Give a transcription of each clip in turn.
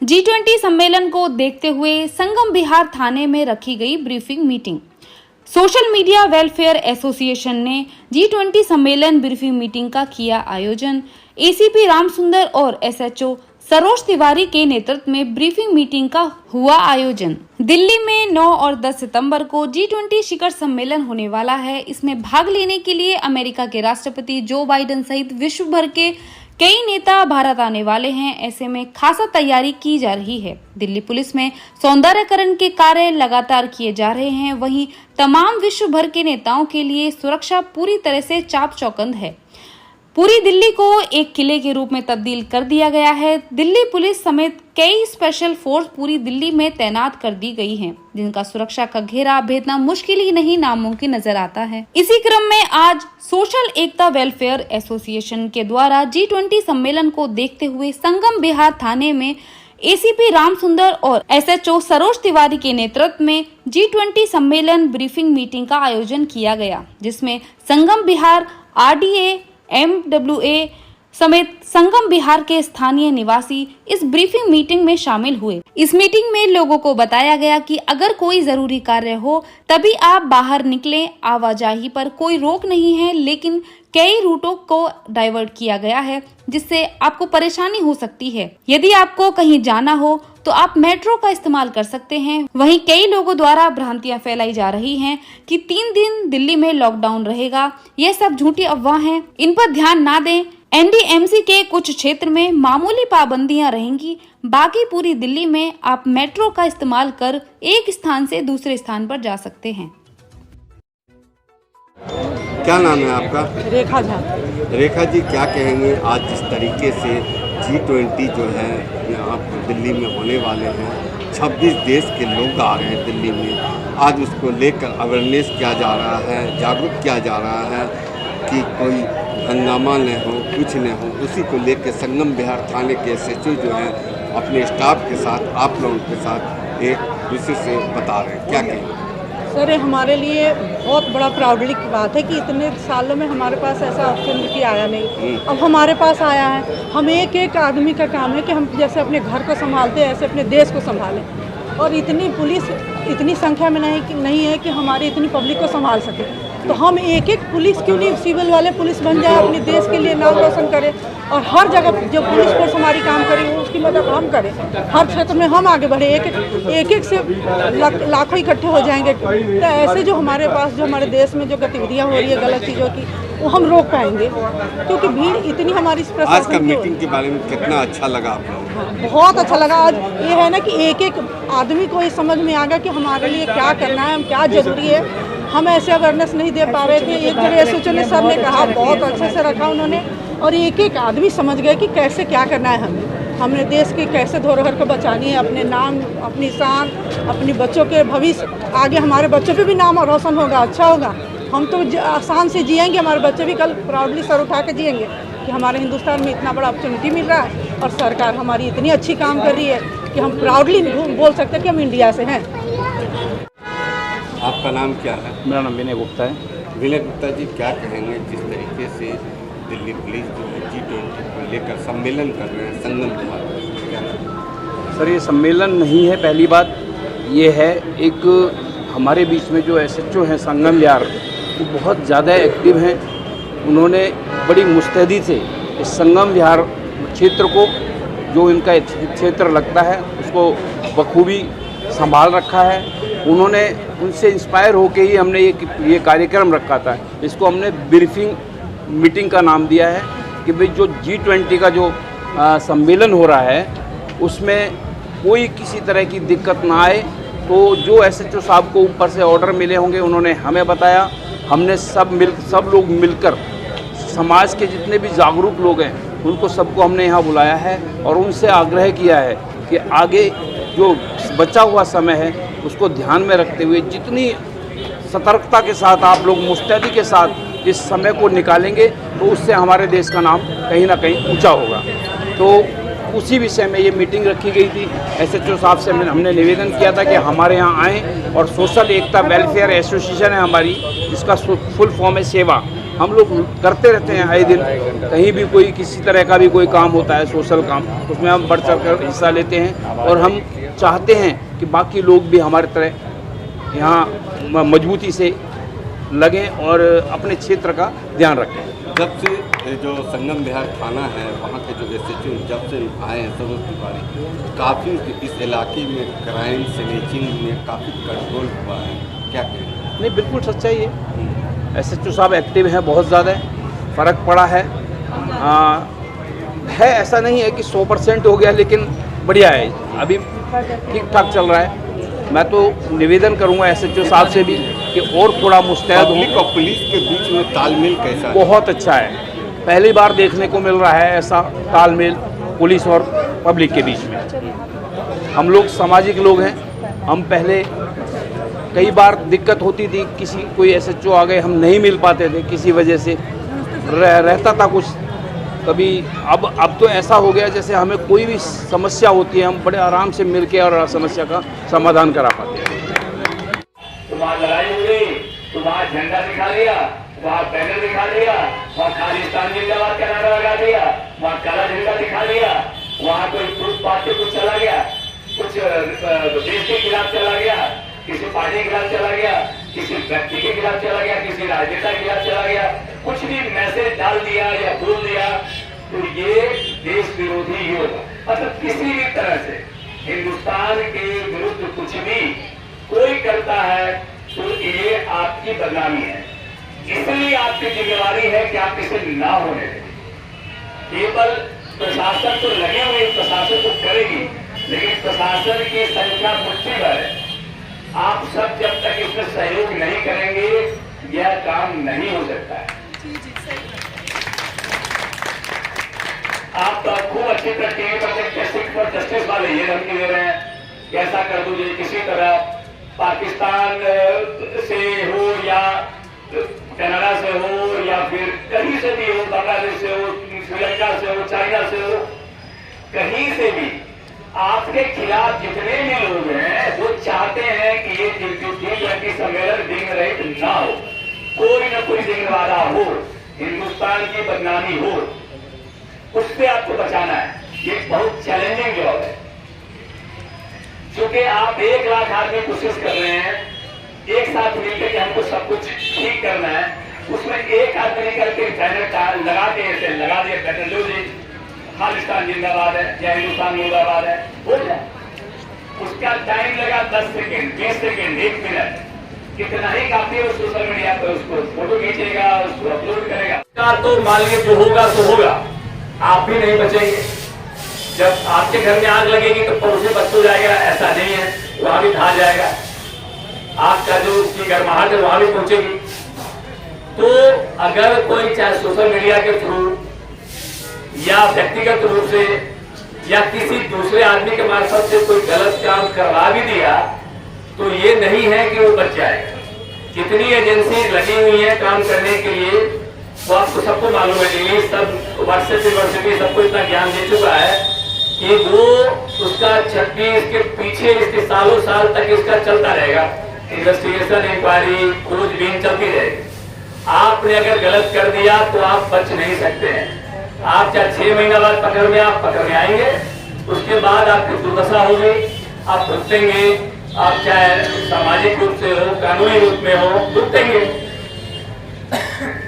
G20 सम्मेलन को देखते हुए संगम बिहार थाने में रखी गई briefing meeting. Social media welfare association ने G20 सम्मेलन ब्रीफिंग मीटिंग का किया आयोजन। एसीपी रामसुंदर और एसएचओ सरोज तिवारी के नेतृत्व में ब्रीफिंग मीटिंग का हुआ आयोजन। दिल्ली में 9 और 10 सितंबर को G20 शिखर सम्मेलन होने वाला है। इसमें भाग लेने के लिए अमेरिका के राष्ट्रपति जो बाइडेन सहित विश्व भर के कई नेता भारत आने वाले हैं। ऐसे में खासा तैयारी की जा रही है। दिल्ली पुलिस में सौंदर्यकरण के कार्य लगातार किए जा रहे हैं। वहीं तमाम विश्व भर के नेताओं के लिए सुरक्षा पूरी तरह से चाक चौबंद है। पूरी दिल्ली को एक किले के रूप में तब्दील कर दिया गया है। दिल्ली पुलिस समेत कई स्पेशल फोर्स पूरी दिल्ली में तैनात कर दी गई हैं, जिनका सुरक्षा का घेरा भेदना मुश्किल ही नहीं नामुमकिन नजर आता है। इसी क्रम में आज सोशल एकता वेलफेयर एसोसिएशन के द्वारा G20 सम्मेलन को देखते हुए संगम बिहार थाने में एसीपी रामसुंदर और एसएचओ सरोज तिवारी के नेतृत्व में G20 सम्मेलन ब्रीफिंग मीटिंग का आयोजन किया गया, जिसमें संगम बिहार आरडीए MWA समेत संगम बिहार के स्थानीय निवासी इस ब्रीफिंग मीटिंग में शामिल हुए। इस मीटिंग में लोगों को बताया गया कि अगर कोई जरूरी कार्य हो तभी आप बाहर निकलें। आवाजाही पर कोई रोक नहीं है, लेकिन कई रूटों को डाइवर्ट किया गया है, जिससे आपको परेशानी हो सकती है। यदि आपको कहीं जाना हो तो आप मेट्रो का इस्तेमाल कर सकते हैं। वहीं कई लोगों द्वारा भ्रांतियां फैलाई जा रही हैं कि 3 दिन दिल्ली में लॉकडाउन रहेगा। यह सब झूठी अफवाह हैं, इन पर ध्यान ना दें। NDMC के कुछ क्षेत्र में मामूली पाबंदियां रहेंगी, बाकी पूरी दिल्ली में आप मेट्रो का इस्तेमाल कर एक स्थान से दूसरे स्थान पर जा सकते हैं। क्या नाम है आपका? रेखा झा। रेखा जी, क्या कहेंगे आज जिस तरीके से G20 जो है यहाँ दिल्ली में होने वाले हैं, 26 देश के लोग आ रहे हैं दिल्ली में, आज उसको लेकर अवेयरनेस किया जा रहा है, जागरूक किया जा रहा है कि कोई हंगामा न हो, कुछ न हो। उसी को लेकर संगम बिहार थाने के एसएचओ जो है अपने स्टाफ के साथ, आप लोगों के साथ एक दूसरे से बता रहे हैं, क्या कहेंगे? सर, ये हमारे लिए बहुत बड़ा प्राउडली की बात है कि इतने सालों में हमारे पास ऐसा अपॉर्चुनिटी आया नहीं, अब हमारे पास आया है। हम एक आदमी का काम है कि हम जैसे अपने घर को संभालते हैं ऐसे अपने देश को संभालें। और इतनी पुलिस इतनी संख्या में नहीं है कि हमारी इतनी पब्लिक को संभाल सके, तो हम एक पुलिस क्यों नहीं सिविल वाले पुलिस बन जाए, अपने देश के लिए नाम रोशन करें और हर जगह जो पुलिस फोर्स हमारी काम करे वो उसकी मदद हम करें। हर क्षेत्र में हम आगे बढ़े, एक से लाखों इकट्ठे हो जाएंगे। तो ऐसे जो हमारे पास जो हमारे देश में जो गतिविधियाँ हो रही है गलत चीज़ों की, वो हम रोक पाएंगे, क्योंकि भीड़ इतनी हमारी आज का मीटिंग के बारे में कितना अच्छा लगा आप लोगों? बहुत अच्छा लगा। आज ये है ना कि एक आदमी को ये समझ में आ गया कि हमारे लिए क्या करना है, क्या जरूरी है। हम ऐसे अवेयरनेस नहीं दे पा रहे थे। एक जगह एसएचओ ने सर ने कहा, बहुत अच्छे से रखा उन्होंने, और एक आदमी समझ गए कि कैसे क्या करना है। हमने देश की कैसे धरोहर को बचानी है, अपने नाम, अपनी शान, अपने बच्चों के भविष्य, आगे हमारे बच्चों पे भी नाम रोशन होगा, अच्छा होगा। हम तो आसान से जिएंगे, हमारे बच्चे भी कल प्राउडली सर उठा के जिएंगे कि हमारे हिंदुस्तान में इतना बड़ा अपॉर्चुनिटी मिल रहा है और सरकार हमारी इतनी अच्छी काम कर रही है कि हम प्राउडली बोल सकते हैं कि हम इंडिया से हैं। आपका नाम क्या है? मेरा नाम विनय गुप्ता है। विनय गुप्ता जी, क्या कहेंगे जिस तरीके से दिल्ली पुलिस जो है G20 को लेकर सम्मेलन कर रहे हैं संगम बिहार? सर, ये सम्मेलन नहीं है, पहली बात ये है। एक हमारे बीच में जो एसएचओ हैं संगम बिहार, वो बहुत ज़्यादा एक्टिव हैं। उन्होंने बड़ी मुस्तैदी से इस संगम बिहार क्षेत्र को, जो इनका क्षेत्र लगता है, उसको बखूबी संभाल रखा है। उन्होंने उनसे इंस्पायर होके ही हमने ये कार्यक्रम रखा था। इसको हमने ब्रीफिंग मीटिंग का नाम दिया है कि भाई जो G20 का जो सम्मेलन हो रहा है उसमें कोई किसी तरह की दिक्कत ना आए। तो जो एसएचओ साहब को ऊपर से ऑर्डर मिले होंगे उन्होंने हमें बताया। हमने सब लोग मिलकर समाज के जितने भी जागरूक लोग हैं उनको सबको हमने यहाँ बुलाया है और उनसे आग्रह किया है कि आगे जो बचा हुआ समय है उसको ध्यान में रखते हुए जितनी सतर्कता के साथ आप लोग मुस्तैदी के साथ इस समय को निकालेंगे तो उससे हमारे देश का नाम कहीं ना कहीं ऊंचा होगा। तो उसी विषय में ये मीटिंग रखी गई थी। एसएचओ साहब से हमने निवेदन किया था कि हमारे यहाँ आएँ और सोशल एकता वेलफेयर एसोसिएशन है हमारी, जिसका फुल फॉर्म है सेवा। हम लोग करते रहते हैं आए दिन। कहीं भी कोई किसी तरह का भी कोई काम होता है, सोशल काम, उसमें हम बढ़ चढ़ कर हिस्सा लेते हैं और हम चाहते हैं कि बाकी लोग भी हमारी तरह यहाँ मजबूती से लगें और अपने क्षेत्र का ध्यान रखें। जब से जो संगम विहार थाना है वहाँ के जो SHO जब से आए हैं सरोज तिवारी, काफ़ी इस इलाके में क्राइम स्नैचिंग में काफ़ी कंट्रोल हुआ है, क्या कहें? नहीं, बिल्कुल सच्चाई है। SHO साहब एक्टिव हैं, बहुत ज़्यादा फ़र्क पड़ा है। ऐसा नहीं है कि 100% हो गया, लेकिन बढ़िया है, अभी ठीक ठाक चल रहा है। मैं तो निवेदन करूंगा SHO साहब से भी कि और थोड़ा मुस्तैद पब्लिक हो। और पुलिस के बीच में तालमेल कैसा है? बहुत अच्छा है, पहली बार देखने को मिल रहा है ऐसा तालमेल पुलिस और पब्लिक के बीच में। हम लोग सामाजिक लोग हैं, हम पहले कई बार दिक्कत होती थी, किसी कोई SHO आ गए हम नहीं मिल पाते थे, किसी वजह से रहता था कुछ कभी। अब तो ऐसा हो गया जैसे हमें कोई भी समस्या होती है हम बड़े आराम से मिलके और समस्या का समाधान करा पाते हैं। वहाँ लड़ाई हो गई तो वहाँ झंडा दिखा दिया, वहाँ बैनर दिखा दिया, वहाँ खालिस्तान जिंदाबाद का नारा लगा दिया, वहाँ काला झंडा दिखा दिया, वहाँ कोई ग्रुप पार्टी कुछ चला गया, कुछ देश के खिलाफ चला गया, किसी पार्टी के खिलाफ चला गया, किसी व्यक्ति के खिलाफ चला गया, किसी राजनेता के खिलाफ चला गया, कुछ भी मैसेज डाल दिया या बोल दिया, तो ये देश विरोधी ही होगा। मतलब किसी भी तरह से हिंदुस्तान के विरुद्ध कुछ भी कोई करता है तो ये आपकी बदनामी है। इसलिए आपकी जिम्मेवारी है कि आप इसे ना होने दें। केवल प्रशासन तो लगे हुए, प्रशासन तो करेगी, लेकिन प्रशासन की संख्या मुट्ठी भर है। आप सब जब तक इसमें सहयोग नहीं करेंगे यह काम नहीं हो सकता है। आप तो खूब अच्छी तरह टीवी पर देखते हैं, सिख फॉर जस्टिस वाले ये धमकी दे रहे हैं कि ऐसा कर दो जी, किसी तरह पाकिस्तान से हो या कनाडा से हो या फिर कहीं से भी हो, बांग्लादेश से हो, श्रीलंका से हो, चाइना से हो, कहीं से भी आपके खिलाफ जितने भी लोग हैं वो चाहते हैं कि ये G20 सम्मेलन दिन रहित ना हो, कोई न कोई जिम्मेवार हो, हिंदुस्तान की बदनामी हो, उससे आपको बचाना है। ये बहुत चैलेंजिंग जॉब है, क्योंकि आप 1 लाख आदमी कोशिश कर रहे हैं एक साथ मिलकर कि हमको सब कुछ ठीक करना है, उसमें एक आदमी निकल के बैनर लगा के ऐसे लगा दिया, बैनर लो जी खालिस्तान जिंदाबाद है या हिंदुस्तान मुर्दाबाद है, हो जाए। उसका टाइम लगा 10 सेकेंड, 20 सेकेंड, 1 मिनट, कितना ही काफी है। सोशल मीडिया पर उसको फोटो खींचेगा, उसको अपलोड करेगा। तो मान लीजिए जो होगा तो होगा, आप भी नहीं बचेंगे। जब आपके घर में आग लगेगी तो पड़ोसी बच हो जाएगा, ऐसा नहीं है, वहां भी ढा जाएगा। आपका जो उसकी गर्माहट है वहां भी पहुंचेगी। तो अगर कोई चाहे सोशल मीडिया के थ्रू या व्यक्तिगत रूप से या किसी दूसरे आदमी के मार्फत से कोई गलत काम करवा भी दिया तो ये नहीं है कि वो बच जाएगा। कितनी एजेंसी लगी हुई है काम करने के लिए, वो आपको सबको मालूम है। दिल्ली सब व्हाट्सएप यूनिवर्सिटी सबको इतना ज्ञान दे चुका है कि वो उसका 36 के पीछे इसके सालों साल तक इसका चलता रहेगा। इन्वेस्टिगेशन, इंक्वायरी, खोजबीन चलती रहेगी। आपने अगर गलत कर दिया तो आप बच नहीं सकते हैं। आप चाहे 6 महीना बाद पकड़ में आएंगे, उसके बाद आपकी दुर्दशा होगी, आप भुगतेंगे। आप चाहे सामाजिक रूप से हो, कानूनी रूप में हो, भुगतेंगे।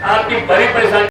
आपकी बड़ी परेशानी